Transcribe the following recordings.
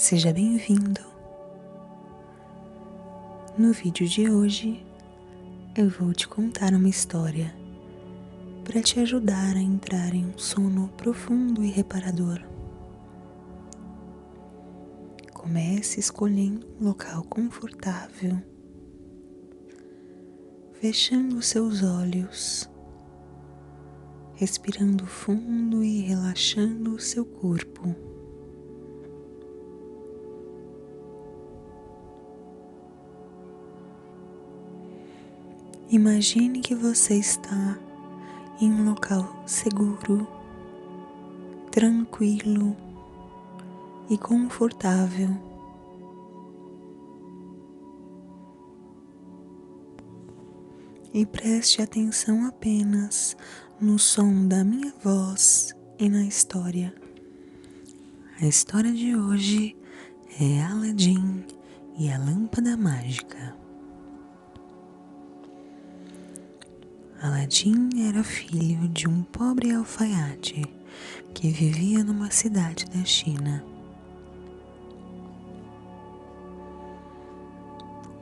Seja bem-vindo! No vídeo de hoje, eu vou te contar uma história para te ajudar a entrar em um sono profundo e reparador. Comece escolhendo um local confortável, fechando seus olhos, respirando fundo e relaxando o seu corpo. Imagine que você está em um local seguro, tranquilo e confortável. E preste atenção apenas no som da minha voz e na história. A história de hoje é Aladim e a Lâmpada Mágica. Aladim era filho de um pobre alfaiate que vivia numa cidade da China.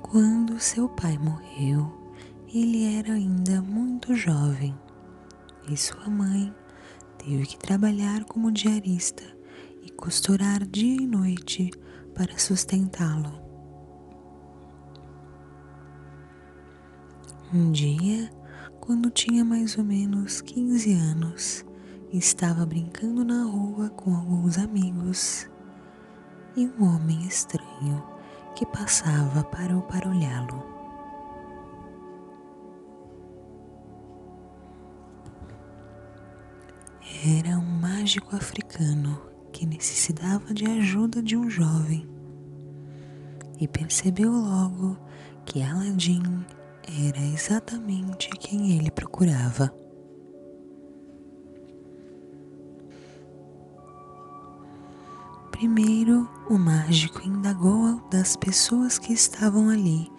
Quando seu pai morreu, ele era ainda muito jovem e sua mãe teve que trabalhar como diarista e costurar dia e noite para sustentá-lo. Um dia, quando tinha mais ou menos 15 anos, estava brincando na rua com alguns amigos e um homem estranho que passava parou para olhá-lo. Era um mágico africano que necessitava de ajuda de um jovem e percebeu logo que Aladim era exatamente quem ele procurava. Primeiro, o mágico indagou das pessoas que estavam ali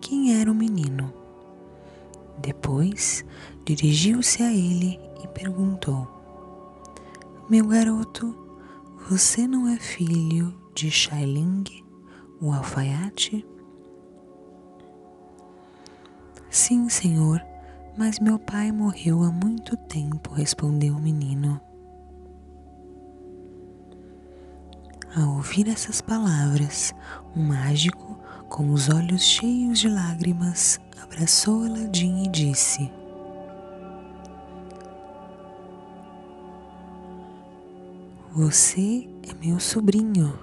quem era o menino. Depois, dirigiu-se a ele e perguntou: "Meu garoto, você não é filho de Xiaoling, o alfaiate?" "Sim, senhor, mas meu pai morreu há muito tempo", respondeu o menino. Ao ouvir essas palavras, o mágico, com os olhos cheios de lágrimas, abraçou Aladim e disse: "Você é meu sobrinho,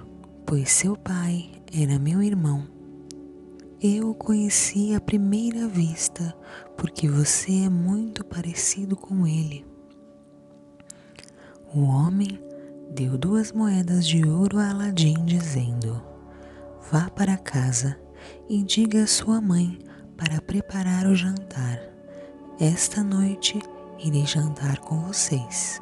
pois seu pai era meu irmão. Eu o conheci à primeira vista, porque você é muito parecido com ele." O homem deu 2 moedas de ouro a Aladim, dizendo: "Vá para casa e diga à sua mãe para preparar o jantar. Esta noite irei jantar com vocês."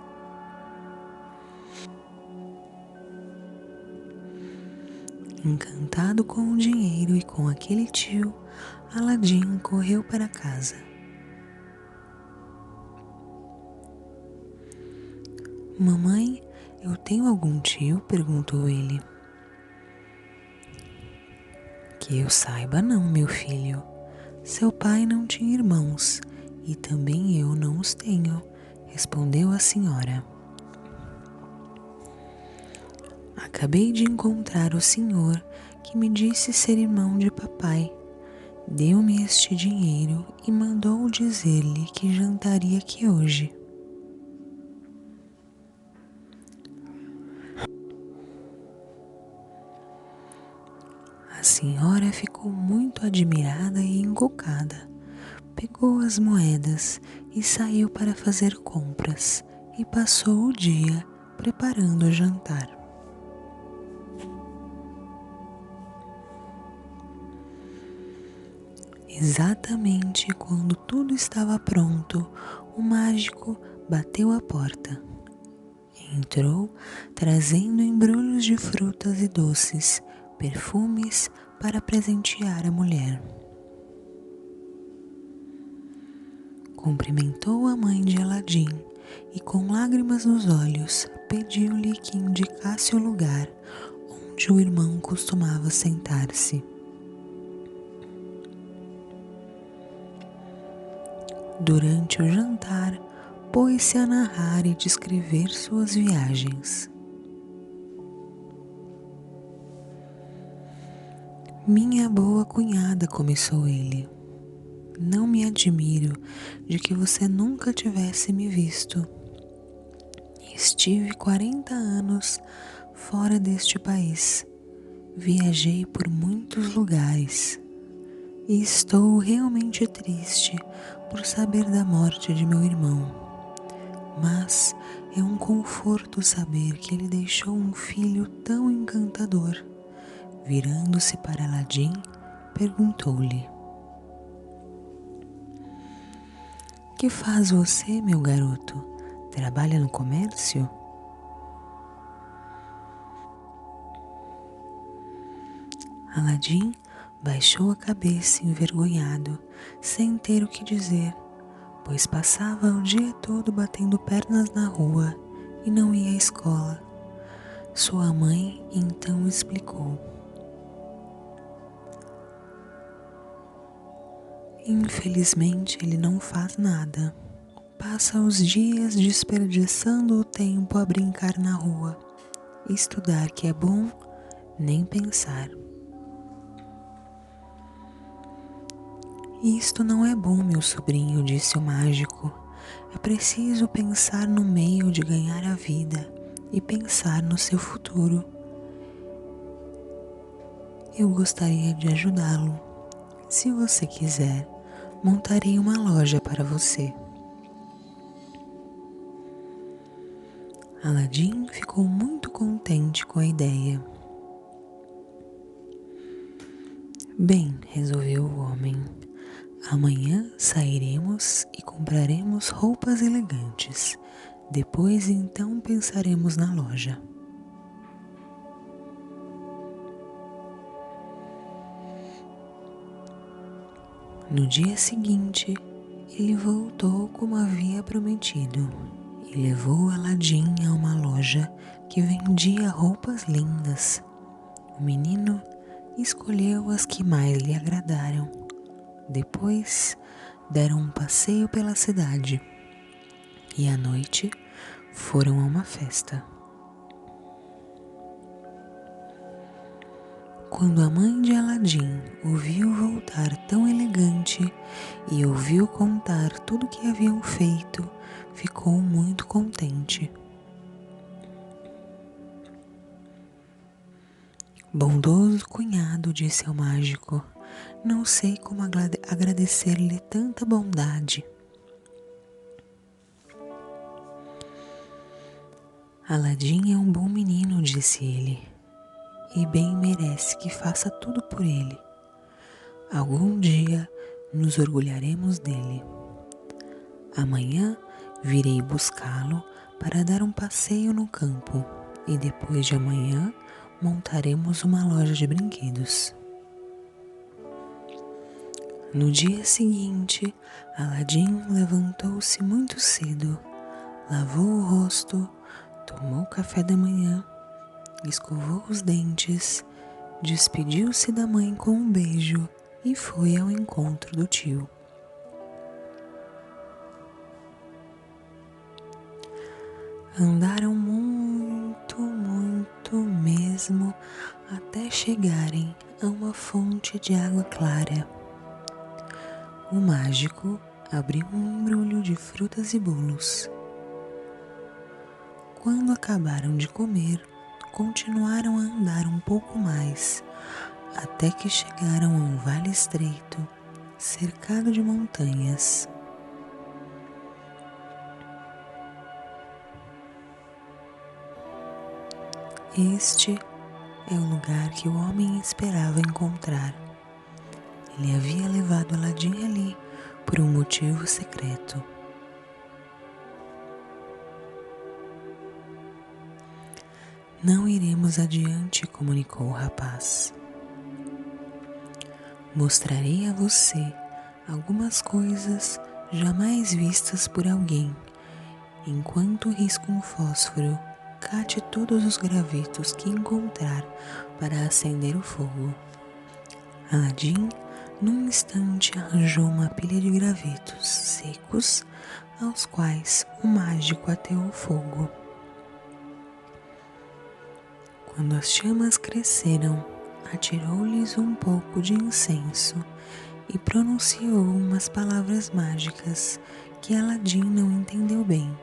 Encantado com o dinheiro e com aquele tio, Aladim correu para casa. "Mamãe, eu tenho algum tio?" perguntou ele. "Que eu saiba não, meu filho. Seu pai não tinha irmãos e também eu não os tenho", respondeu a senhora. "Acabei de encontrar o senhor que me disse ser irmão de papai. Deu-me este dinheiro e mandou dizer-lhe que jantaria aqui hoje." A senhora ficou muito admirada e encucada. Pegou as moedas e saiu para fazer compras e passou o dia preparando o jantar. Exatamente quando tudo estava pronto, o mágico bateu à porta. Entrou trazendo embrulhos de frutas e doces, perfumes para presentear a mulher. Cumprimentou a mãe de Aladim e, com lágrimas nos olhos, pediu-lhe que indicasse o lugar onde o irmão costumava sentar-se. Durante o jantar, pôs-se a narrar e descrever suas viagens. Minha boa cunhada, começou ele, não me admiro de que você nunca tivesse me visto. Estive 40 anos fora deste país. Viajei por muitos lugares e estou realmente triste por saber da morte de meu irmão. Mas é um conforto saber que ele deixou um filho tão encantador. Virando-se para Aladim, perguntou-lhe: Que faz você, meu garoto? Trabalha no comércio? Aladim baixou a cabeça envergonhado, sem ter o que dizer, pois passava o dia todo batendo pernas na rua e não ia à escola. Sua mãe então explicou: Infelizmente ele não faz nada. Passa os dias desperdiçando o tempo a brincar na rua. Estudar que é bom, nem pensar. Isto não é bom, meu sobrinho, disse o mágico. É preciso pensar no meio de ganhar a vida e pensar no seu futuro. Eu gostaria de ajudá-lo. Se você quiser, montarei uma loja para você. Aladim ficou muito contente com a ideia. Bem, resolveu o homem, amanhã sairemos e compraremos roupas elegantes. Depois então pensaremos na loja. No dia seguinte, ele voltou como havia prometido e levou Aladim a uma loja que vendia roupas lindas. O menino escolheu as que mais lhe agradaram. Depois deram um passeio pela cidade e à noite foram a uma festa. Quando a mãe de Aladim o viu voltar tão elegante e ouviu contar tudo o que haviam feito, ficou muito contente. Bondoso cunhado, disse ao mágico, não sei como agradecer-lhe tanta bondade. Aladim é um bom menino, disse ele, e bem merece que faça tudo por ele. Algum dia nos orgulharemos dele. Amanhã virei buscá-lo para dar um passeio no campo e depois de amanhã montaremos uma loja de brinquedos. No dia seguinte, Aladim levantou-se muito cedo, lavou o rosto, tomou café da manhã, escovou os dentes, despediu-se da mãe com um beijo e foi ao encontro do tio. Andaram muito mesmo até chegarem a uma fonte de água clara. O mágico abriu um embrulho de frutas e bolos. Quando acabaram de comer, continuaram a andar um pouco mais, até que chegaram a um vale estreito, cercado de montanhas. Este é o lugar que o homem esperava encontrar. Ele havia levado Aladim ali por um motivo secreto. Não iremos adiante, comunicou o rapaz. Mostrarei a você algumas coisas jamais vistas por alguém, enquanto risco um fósforo cate todos os gravetos que encontrar para acender o fogo. Aladim, num instante, arranjou uma pilha de gravetos secos, aos quais o mágico ateou fogo. Quando as chamas cresceram, atirou-lhes um pouco de incenso e pronunciou umas palavras mágicas que Aladim não entendeu bem.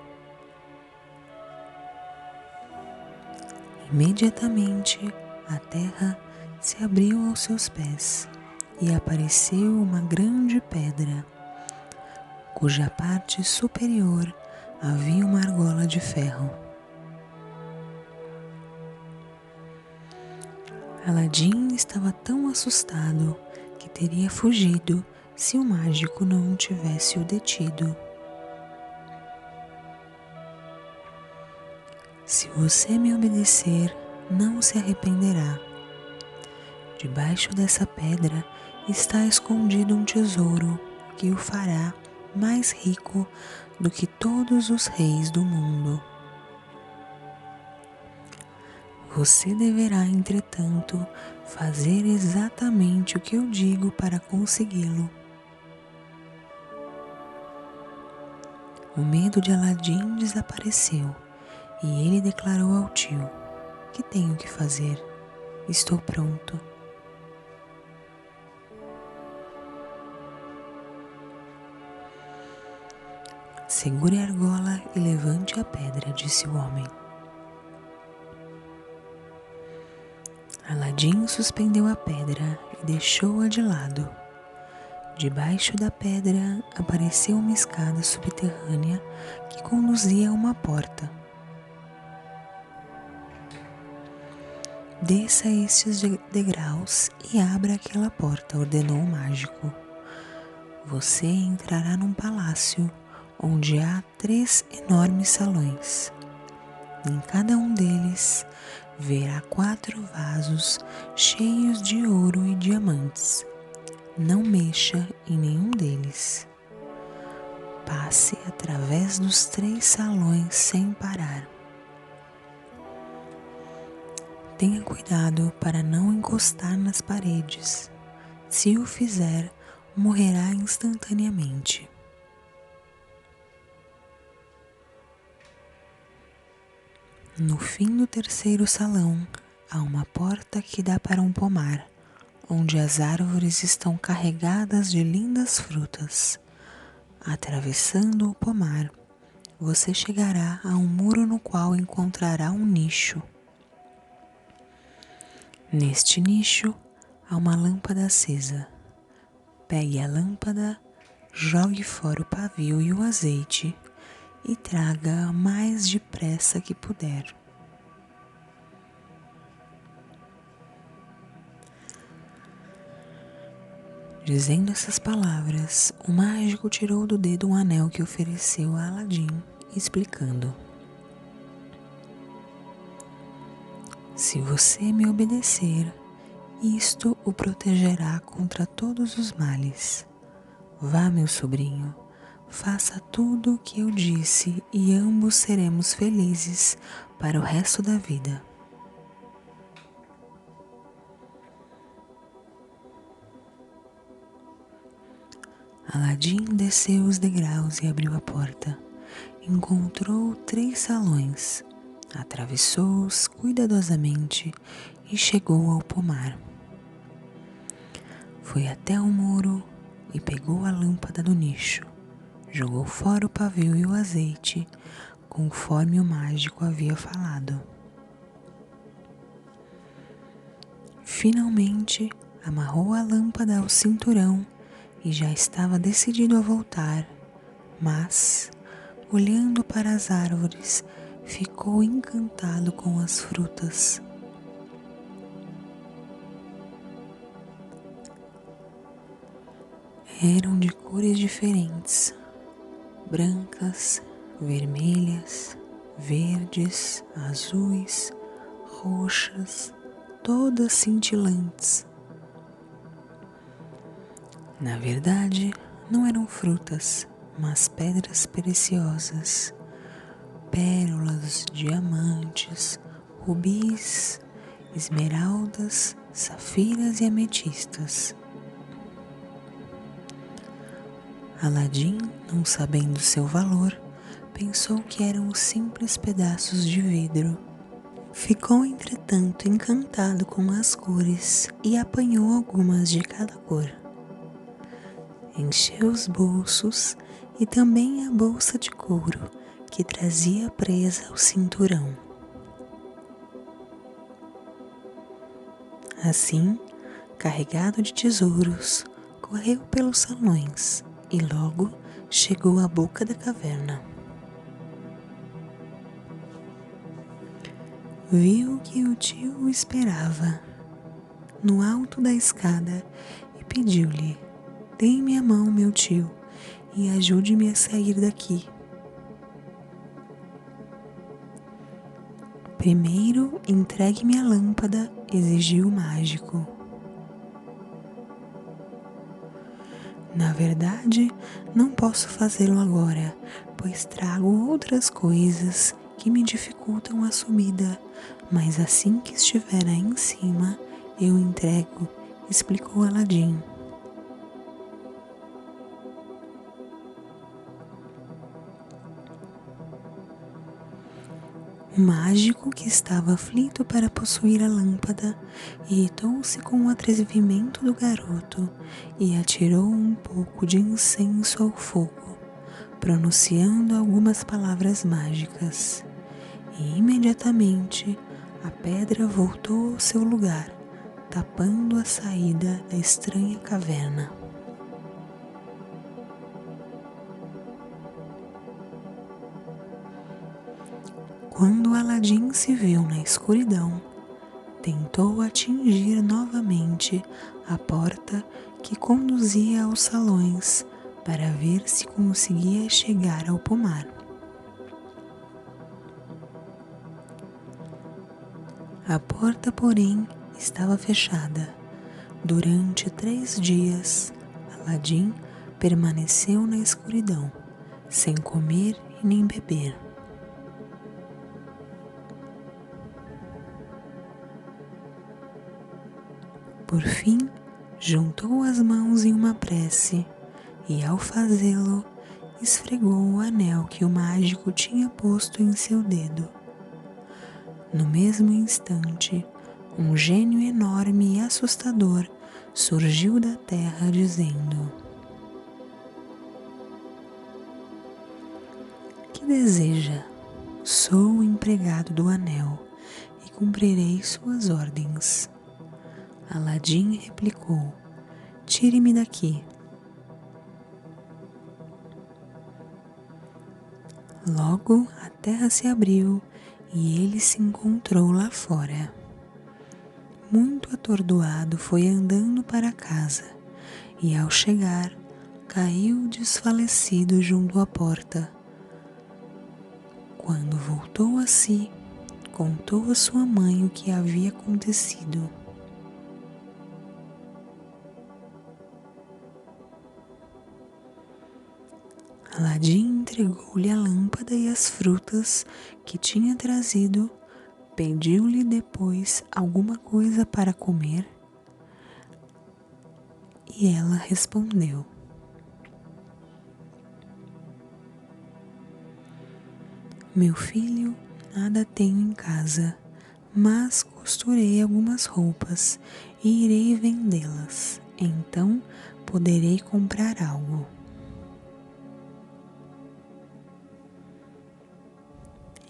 Imediatamente, a terra se abriu aos seus pés e apareceu uma grande pedra, cuja parte superior havia uma argola de ferro. Aladim estava tão assustado que teria fugido se o mágico não tivesse o detido. Se você me obedecer, não se arrependerá. Debaixo dessa pedra está escondido um tesouro que o fará mais rico do que todos os reis do mundo. Você deverá, entretanto, fazer exatamente o que eu digo para consegui-lo. O medo de Aladim desapareceu e ele declarou ao tio: "Que tenho que fazer? Estou pronto." "Segure a argola e levante a pedra", disse o homem. Aladim suspendeu a pedra e deixou-a de lado. Debaixo da pedra apareceu uma escada subterrânea que conduzia a uma porta. "Desça estes degraus e abra aquela porta", ordenou o mágico. "Você entrará num palácio onde há 3 enormes salões. Em cada um deles verá 4 vasos cheios de ouro e diamantes. Não mexa em nenhum deles. Passe através dos 3 salões sem parar. Tenha cuidado para não encostar nas paredes. Se o fizer, morrerá instantaneamente." No fim do 3º salão, há uma porta que dá para um pomar, onde as árvores estão carregadas de lindas frutas. Atravessando o pomar, você chegará a um muro no qual encontrará um nicho. Neste nicho, há uma lâmpada acesa. Pegue a lâmpada, jogue fora o pavio e o azeite e traga mais depressa que puder. Dizendo essas palavras, o mágico tirou do dedo um anel que ofereceu a Aladim, explicando: "Se você me obedecer, isto o protegerá contra todos os males. Vá, meu sobrinho, faça tudo o que eu disse e ambos seremos felizes para o resto da vida." Aladim desceu os degraus e abriu a porta. Encontrou 3 salões, atravessou-os cuidadosamente e chegou ao pomar. Foi até o muro e pegou a lâmpada do nicho. Jogou fora o pavio e o azeite, conforme o mágico havia falado. Finalmente, amarrou a lâmpada ao cinturão e já estava decidido a voltar, mas, olhando para as árvores, ficou encantado com as frutas. Eram de cores diferentes: brancas, vermelhas, verdes, azuis, roxas, todas cintilantes. Na verdade, não eram frutas, mas pedras preciosas, pérolas, diamantes, rubis, esmeraldas, safiras e ametistas. Aladim, não sabendo seu valor, pensou que eram simples pedaços de vidro. Ficou, entretanto, encantado com as cores e apanhou algumas de cada cor. Encheu os bolsos e também a bolsa de couro que trazia presa ao cinturão. Assim, carregado de tesouros, correu pelos salões e logo chegou à boca da caverna. Viu que o tio o esperava no alto da escada e pediu-lhe: "Dê-me a mão, meu tio, e ajude-me a sair daqui." "Primeiro, entregue-me a lâmpada", exigiu o mágico. "Na verdade, não posso fazê-lo agora, pois trago outras coisas que me dificultam a subida, mas assim que estiver aí em cima, eu entrego", explicou Aladim. O mágico, que estava aflito para possuir a lâmpada, irritou-se com o atrevimento do garoto e atirou um pouco de incenso ao fogo, pronunciando algumas palavras mágicas. E imediatamente a pedra voltou ao seu lugar, tapando a saída da estranha caverna. Quando Aladim se viu na escuridão, tentou atingir novamente a porta que conduzia aos salões para ver se conseguia chegar ao pomar. A porta, porém, estava fechada. Durante 3 dias, Aladim permaneceu na escuridão, sem comer e nem beber. Por fim, juntou as mãos em uma prece e, ao fazê-lo, esfregou o anel que o mágico tinha posto em seu dedo. No mesmo instante, um gênio enorme e assustador surgiu da terra dizendo: "Que deseja? Sou o empregado do anel e cumprirei suas ordens." Aladim replicou: "Tire-me daqui." Logo a terra se abriu e ele se encontrou lá fora. Muito atordoado, foi andando para casa e, ao chegar, caiu desfalecido junto à porta. Quando voltou a si, contou a sua mãe o que havia acontecido. Aladim entregou-lhe a lâmpada e as frutas que tinha trazido, pediu-lhe depois alguma coisa para comer e ela respondeu: "Meu filho, nada tenho em casa, mas costurei algumas roupas e irei vendê-las. Então poderei comprar algo."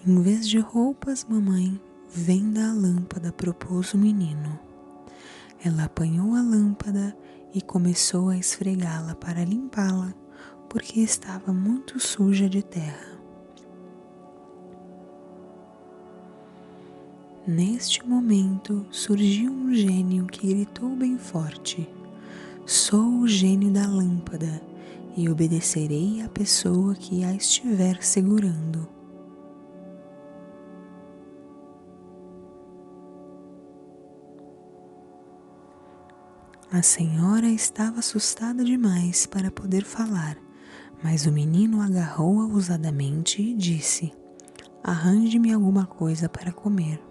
"Em vez de roupas, mamãe, venda a lâmpada", propôs o menino. Ela apanhou a lâmpada e começou a esfregá-la para limpá-la, porque estava muito suja de terra. Neste momento surgiu um gênio que gritou bem forte: "Sou o gênio da lâmpada e obedecerei à pessoa que a estiver segurando." A senhora estava assustada demais para poder falar, mas o menino agarrou-a ousadamente e disse: arranje-me alguma coisa para comer.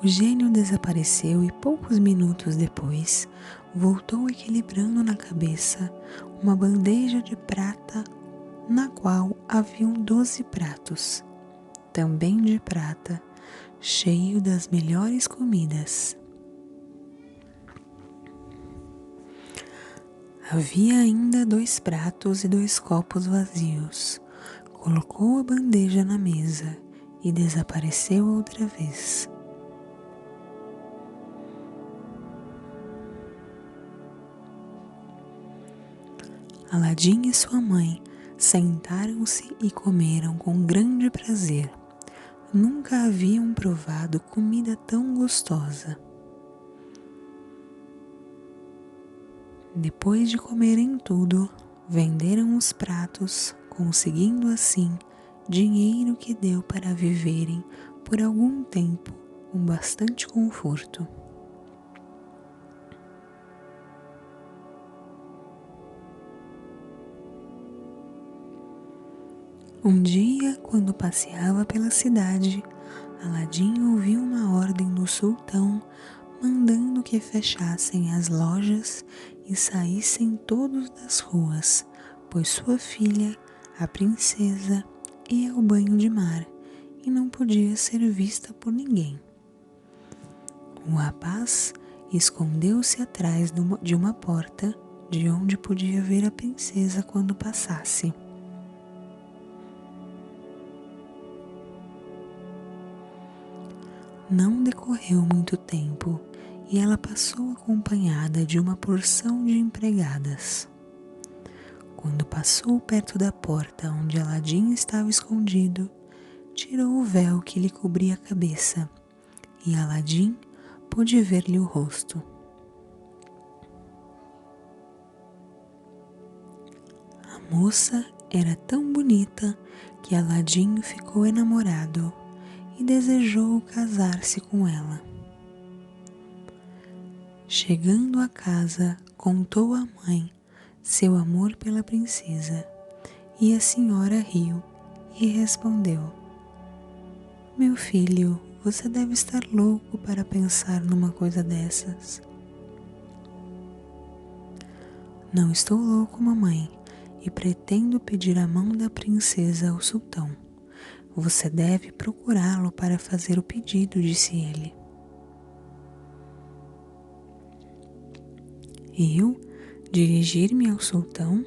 O gênio desapareceu e poucos minutos depois voltou equilibrando na cabeça uma bandeja de prata na qual haviam 12 pratos, também de prata, cheio das melhores comidas. Havia ainda 2 pratos e 2 copos vazios. Colocou a bandeja na mesa e desapareceu outra vez. Aladim e sua mãe sentaram-se e comeram com grande prazer. Nunca haviam provado comida tão gostosa. Depois de comerem tudo, venderam os pratos, conseguindo assim dinheiro que deu para viverem por algum tempo com bastante conforto. Um dia, quando passeava pela cidade, Aladim ouviu uma ordem do sultão mandando que fechassem as lojas e saíssem todos das ruas, pois sua filha, a princesa, ia ao banho de mar e não podia ser vista por ninguém. O rapaz escondeu-se atrás de uma porta de onde podia ver a princesa quando passasse. Não decorreu muito tempo e ela passou acompanhada de uma porção de empregadas. Quando passou perto da porta onde Aladim estava escondido, tirou o véu que lhe cobria a cabeça e Aladim pôde ver-lhe o rosto. A moça era tão bonita que Aladim ficou enamorado e desejou casar-se com ela. Chegando à casa, contou à mãe seu amor pela princesa e a senhora riu e respondeu: "Meu filho, você deve estar louco para pensar numa coisa dessas." "Não estou louco, mamãe, e pretendo pedir a mão da princesa ao sultão. Você deve procurá-lo para fazer o pedido", disse ele. "Eu dirigir-me ao sultão?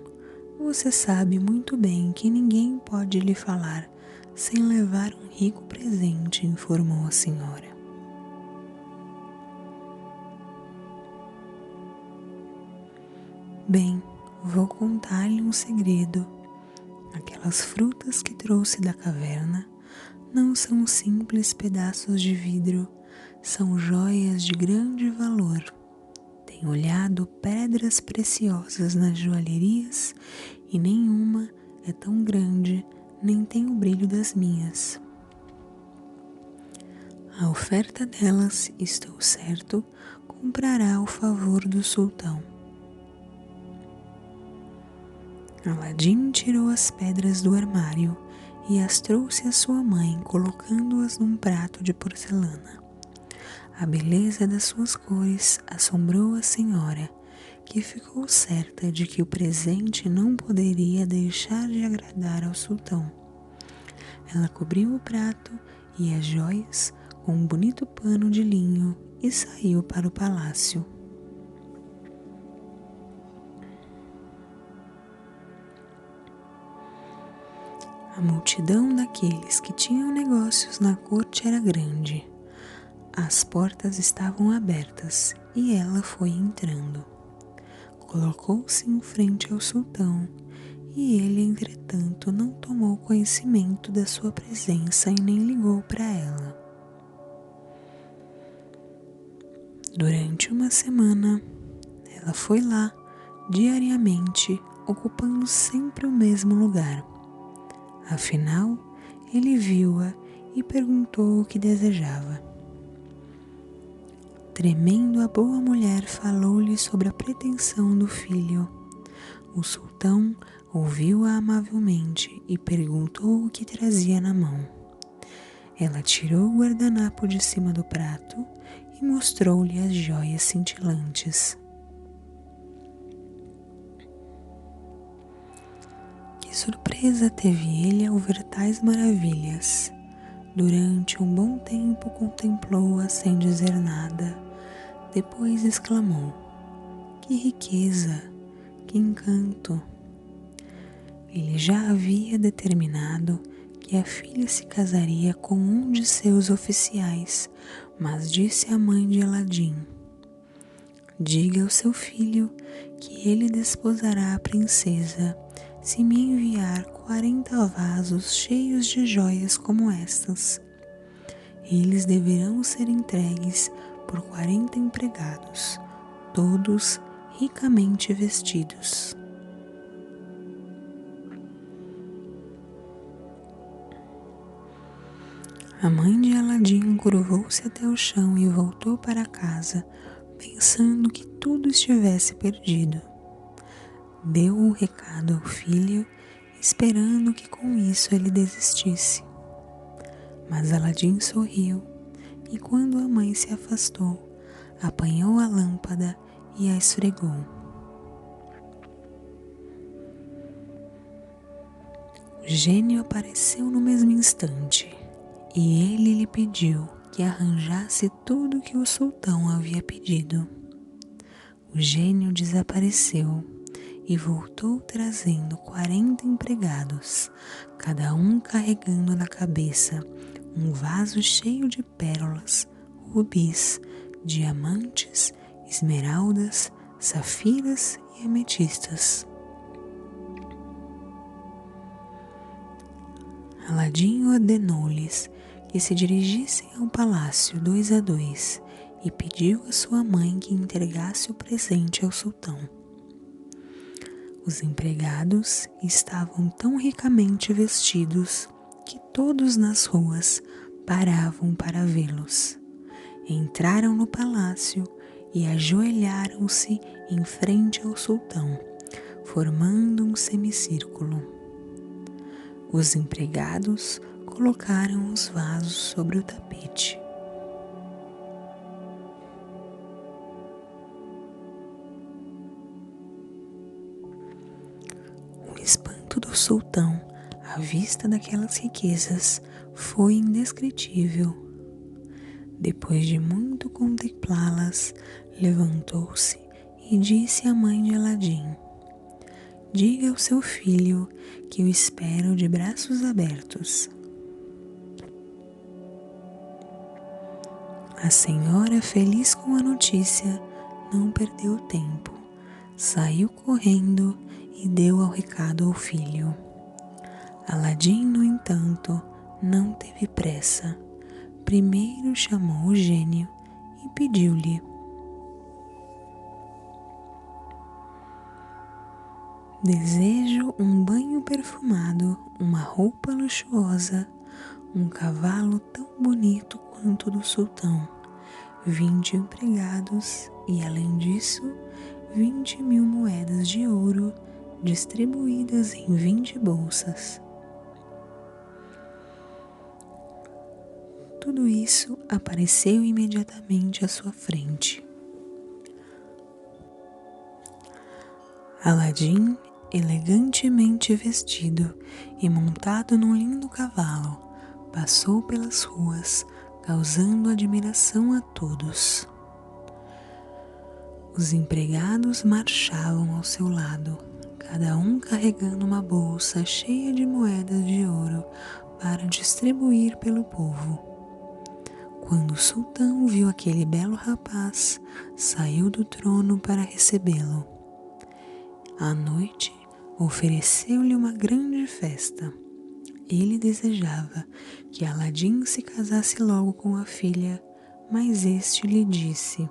Você sabe muito bem que ninguém pode lhe falar sem levar um rico presente", informou a senhora. "Bem, vou contar-lhe um segredo. Aquelas frutas que trouxe da caverna não são simples pedaços de vidro, são joias de grande valor. Tenho olhado pedras preciosas nas joalherias e nenhuma é tão grande nem tem o brilho das minhas. A oferta delas, estou certo, comprará o favor do sultão." Aladim tirou as pedras do armário e as trouxe à sua mãe, colocando-as num prato de porcelana. A beleza das suas cores assombrou a senhora, que ficou certa de que o presente não poderia deixar de agradar ao sultão. Ela cobriu o prato e as joias com um bonito pano de linho e saiu para o palácio. A multidão daqueles que tinham negócios na corte era grande. As portas estavam abertas e ela foi entrando. Colocou-se em frente ao sultão e ele, entretanto, não tomou conhecimento da sua presença e nem ligou para ela. Durante uma semana, ela foi lá diariamente, ocupando sempre o mesmo lugar. Afinal, ele viu-a e perguntou o que desejava. Tremendo, a boa mulher falou-lhe sobre a pretensão do filho. O sultão ouviu-a amavelmente e perguntou o que trazia na mão. Ela tirou o guardanapo de cima do prato e mostrou-lhe as joias cintilantes. Que surpresa teve ele ao ver tais maravilhas! Durante um bom tempo contemplou-a sem dizer nada. Depois exclamou: que riqueza, que encanto! Ele já havia determinado que a filha se casaria com um de seus oficiais, mas disse à mãe de Aladim: diga ao seu filho que ele desposará a princesa se me enviar 40 vasos cheios de joias como estas. Eles deverão ser entregues por 40 empregados, todos ricamente vestidos. A mãe de Aladim curvou-se até o chão e voltou para casa, pensando que tudo estivesse perdido. Deu o recado ao filho, esperando que com isso ele desistisse. Mas Aladim sorriu e, quando a mãe se afastou, apanhou a lâmpada e a esfregou. O gênio apareceu no mesmo instante e ele lhe pediu que arranjasse tudo o que o sultão havia pedido. O gênio desapareceu e voltou trazendo 40 empregados, cada um carregando na cabeça um vaso cheio de pérolas, rubis, diamantes, esmeraldas, safiras e ametistas. Aladim ordenou-lhes que se dirigissem ao palácio 2 a 2 e pediu à sua mãe que entregasse o presente ao sultão. Os empregados estavam tão ricamente vestidos que todos nas ruas paravam para vê-los. Entraram no palácio e ajoelharam-se em frente ao sultão, formando um semicírculo. Os empregados colocaram os vasos sobre o tapete. O espanto do sultão à vista daquelas riquezas foi indescritível. Depois de muito contemplá-las, levantou-se e disse à mãe de Aladim: diga ao seu filho que o espero de braços abertos. A senhora, feliz com a notícia, não perdeu tempo. Saiu correndo e deu o recado ao filho. Aladim, no entanto, não teve pressa. Primeiro chamou o gênio e pediu-lhe: desejo um banho perfumado, uma roupa luxuosa, um cavalo tão bonito quanto o do sultão, 20 empregados e, além disso, 20.000 moedas de ouro distribuídas em 20 bolsas. Tudo isso apareceu imediatamente à sua frente. Aladim, elegantemente vestido e montado num lindo cavalo, passou pelas ruas, causando admiração a todos. Os empregados marchavam ao seu lado, cada um carregando uma bolsa cheia de moedas de ouro para distribuir pelo povo. Quando o sultão viu aquele belo rapaz, saiu do trono para recebê-lo. À noite, ofereceu-lhe uma grande festa. Ele desejava que Aladim se casasse logo com a filha, mas este lhe disse: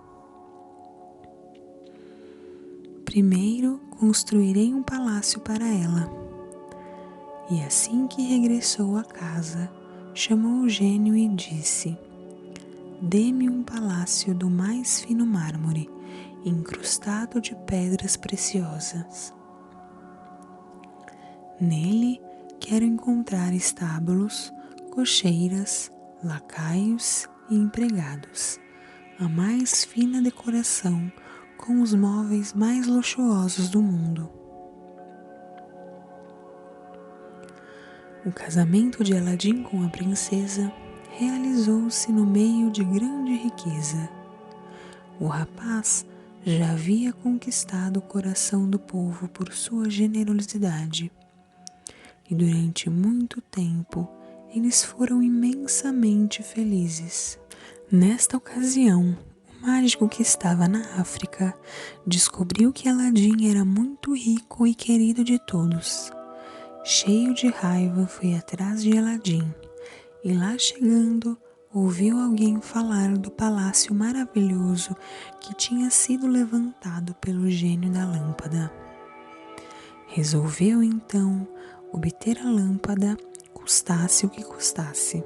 primeiro construirei um palácio para ela. E assim que regressou à casa, chamou o gênio e disse: dê-me um palácio do mais fino mármore, incrustado de pedras preciosas. Nele quero encontrar estábulos, cocheiras, lacaios e empregados, a mais fina decoração com os móveis mais luxuosos do mundo. O casamento de Aladim com a princesa realizou-se no meio de grande riqueza. O rapaz já havia conquistado o coração do povo por sua generosidade, e durante muito tempo eles foram imensamente felizes. Nesta ocasião, o mágico que estava na África descobriu que Aladim era muito rico e querido de todos. Cheio de raiva, foi atrás de Aladim e, lá chegando, ouviu alguém falar do palácio maravilhoso que tinha sido levantado pelo gênio da lâmpada. Resolveu então obter a lâmpada, custasse o que custasse.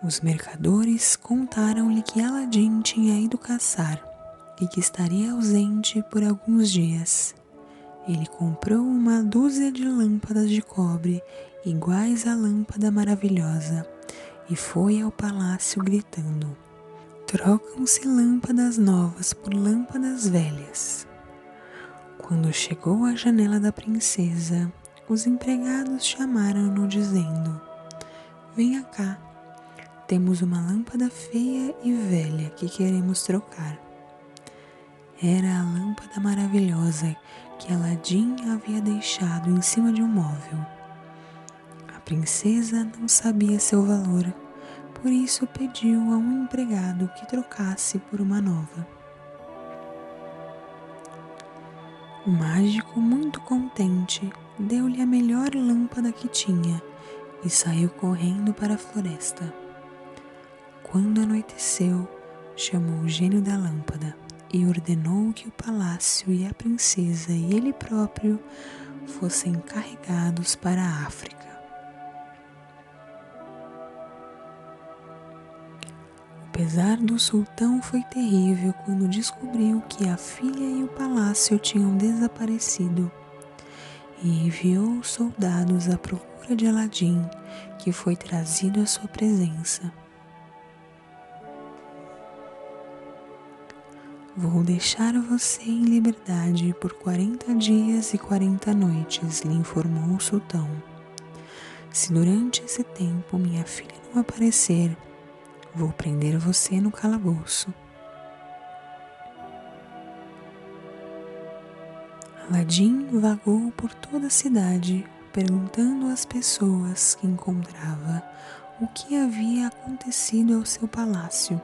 Os mercadores contaram-lhe que Aladim tinha ido caçar e que estaria ausente por alguns dias. Ele comprou uma dúzia de lâmpadas de cobre iguais à lâmpada maravilhosa e foi ao palácio gritando: "Trocam-se lâmpadas novas por lâmpadas velhas." Quando chegou à janela da princesa, os empregados chamaram-no dizendo: "Venha cá, temos uma lâmpada feia e velha que queremos trocar." Era a lâmpada maravilhosa que Aladim havia deixado em cima de um móvel. A princesa não sabia seu valor, por isso pediu a um empregado que trocasse por uma nova. O mágico, muito contente, deu-lhe a melhor lâmpada que tinha e saiu correndo para a floresta. Quando anoiteceu, chamou o gênio da lâmpada e ordenou que o palácio e a princesa e ele próprio fossem carregados para a África. O pesar do sultão foi terrível quando descobriu que a filha e o palácio tinham desaparecido e enviou soldados à procura de Aladim, que foi trazido à sua presença. "Vou deixar você em liberdade por 40 dias e 40 noites", lhe informou o sultão. "Se durante esse tempo minha filha não aparecer, vou prender você no calabouço." Aladim vagou por toda a cidade, perguntando às pessoas que encontrava o que havia acontecido ao seu palácio,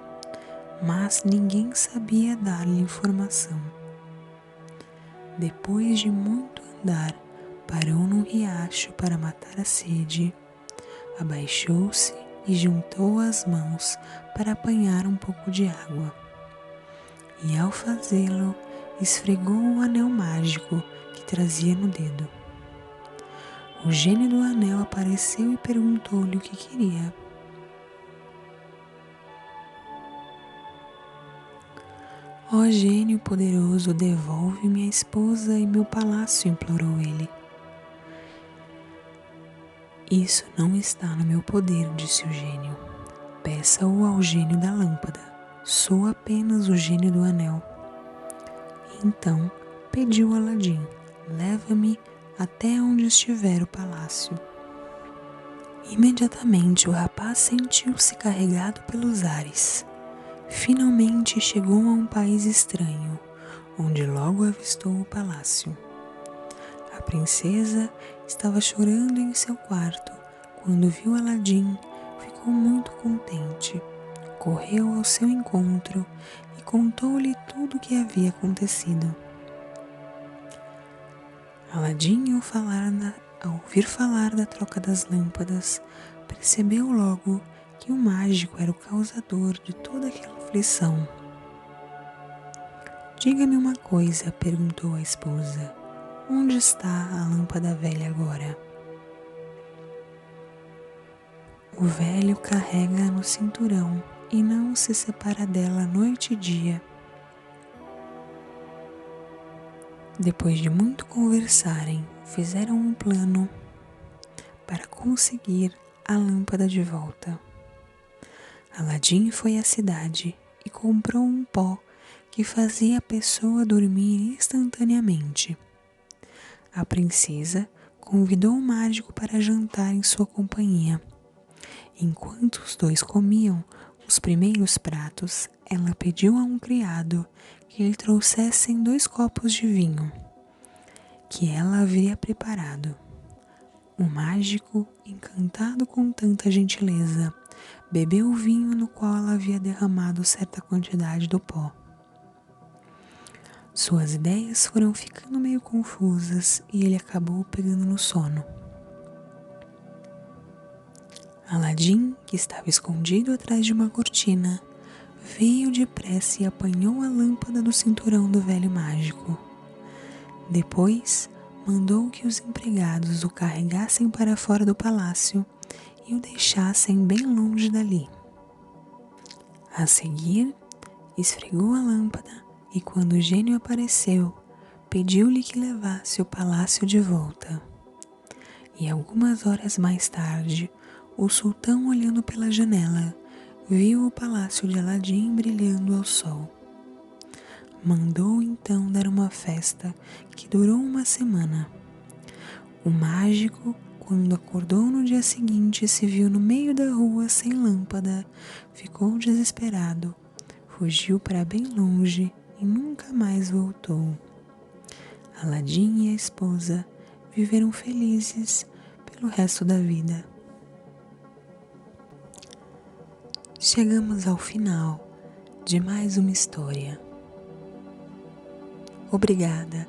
mas ninguém sabia dar-lhe informação. Depois de muito andar, parou num riacho para matar a sede, abaixou-se e juntou as mãos para apanhar um pouco de água. E ao fazê-lo, esfregou o anel mágico que trazia no dedo. O gênio do anel apareceu e perguntou-lhe o que queria. "Ó gênio poderoso, devolve minha esposa e meu palácio", implorou ele. "Isso não está no meu poder", disse o gênio. "Peça-o ao gênio da lâmpada. Sou apenas o gênio do anel." Então pediu a Aladim: "Leva-me até onde estiver o palácio." Imediatamente o rapaz sentiu-se carregado pelos ares. Finalmente chegou a um país estranho, onde logo avistou o palácio. A princesa estava chorando em seu quarto. Quando viu Aladim, ficou muito contente. Correu ao seu encontro e contou-lhe tudo o que havia acontecido. Aladim, ao ouvir falar da troca das lâmpadas, percebeu logo que o mágico era o causador de toda aquela aflição. "Diga-me uma coisa", perguntou a esposa. "Onde está a lâmpada velha agora?" "O velho carrega no cinturão e não se separa dela noite e dia." Depois de muito conversarem, fizeram um plano para conseguir a lâmpada de volta. Aladim foi à cidade e comprou um pó que fazia a pessoa dormir instantaneamente. A princesa convidou o mágico para jantar em sua companhia. Enquanto os dois comiam os primeiros pratos, ela pediu a um criado que lhe trouxessem 2 copos de vinho, que ela havia preparado. O mágico, encantado com tanta gentileza, bebeu o vinho no qual ela havia derramado certa quantidade do pó. Suas ideias foram ficando meio confusas e ele acabou pegando no sono. Aladim, que estava escondido atrás de uma cortina, veio depressa e apanhou a lâmpada do cinturão do velho mágico. Depois, mandou que os empregados o carregassem para fora do palácio e o deixassem bem longe dali. A seguir, esfregou a lâmpada e, quando o gênio apareceu, pediu-lhe que levasse o palácio de volta. E algumas horas mais tarde, o sultão, olhando pela janela, viu o palácio de Aladim brilhando ao sol. Mandou então dar uma festa que durou uma semana. O mágico, quando acordou no dia seguinte e se viu no meio da rua sem lâmpada, ficou desesperado, fugiu para bem longe e nunca mais voltou. Aladim e a esposa viveram felizes pelo resto da vida. Chegamos ao final de mais uma história. Obrigada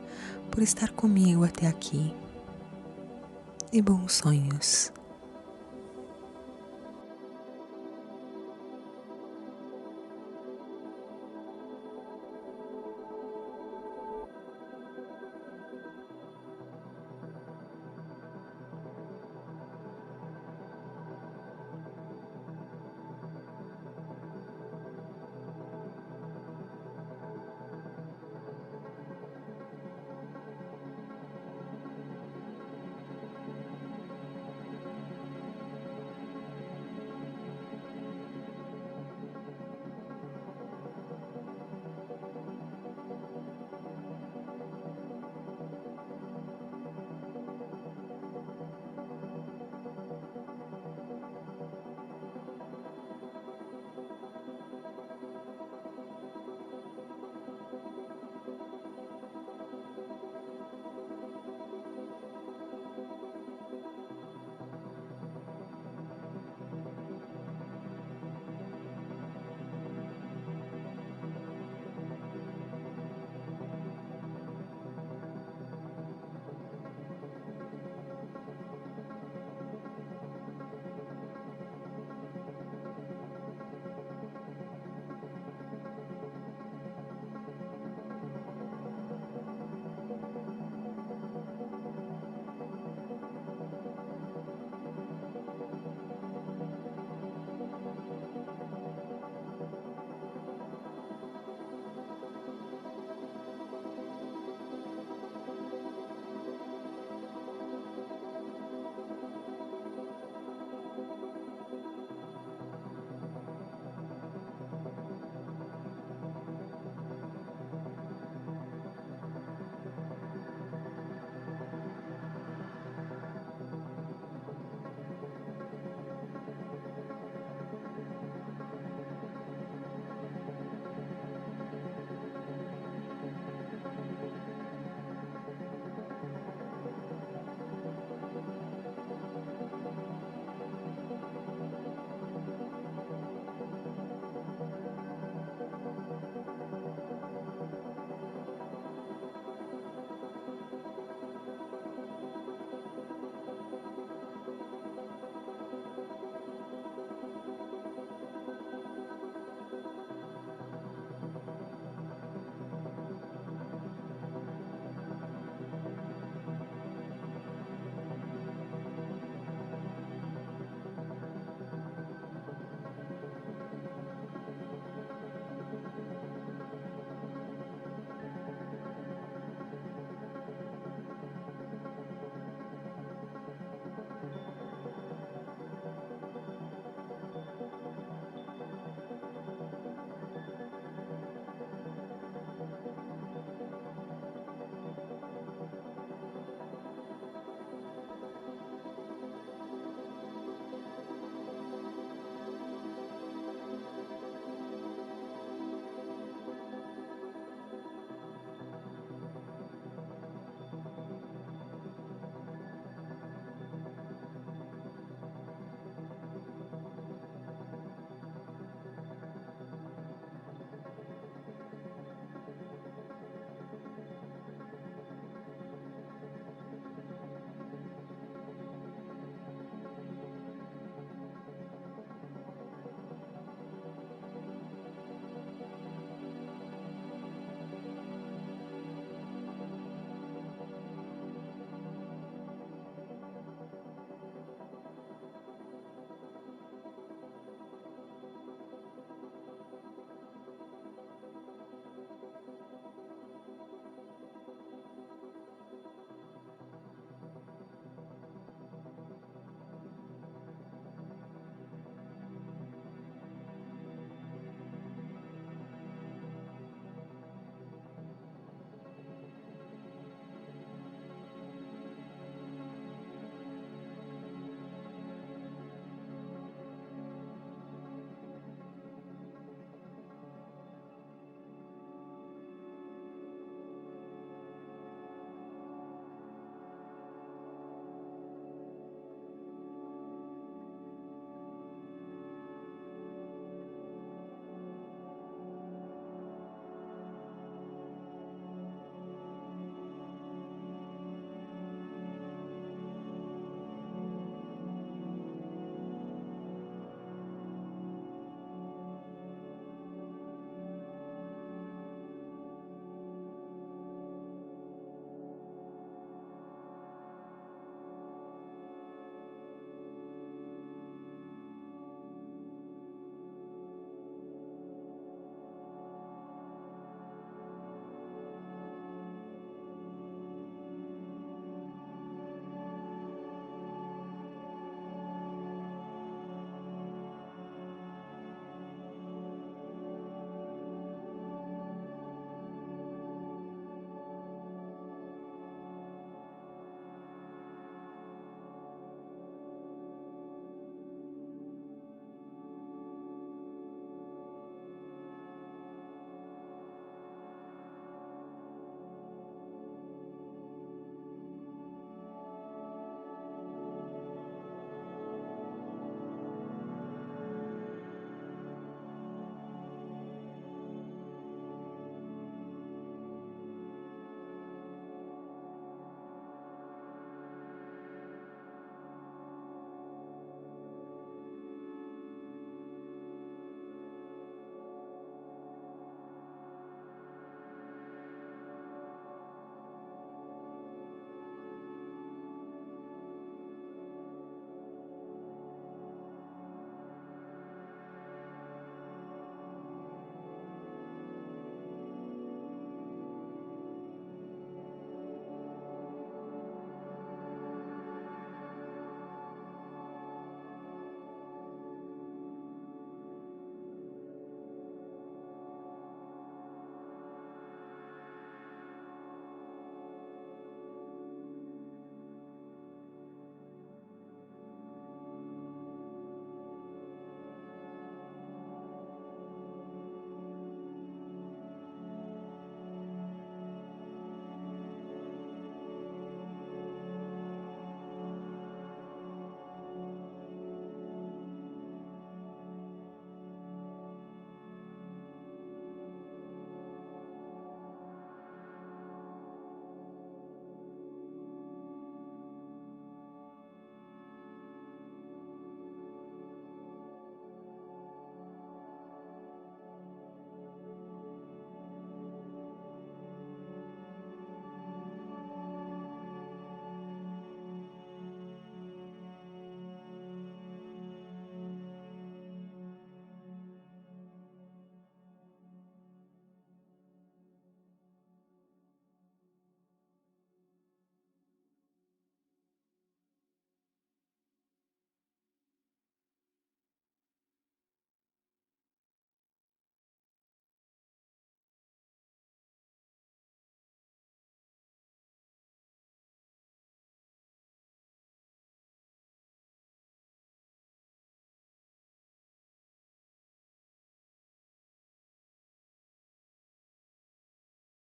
por estar comigo até aqui e bons sonhos.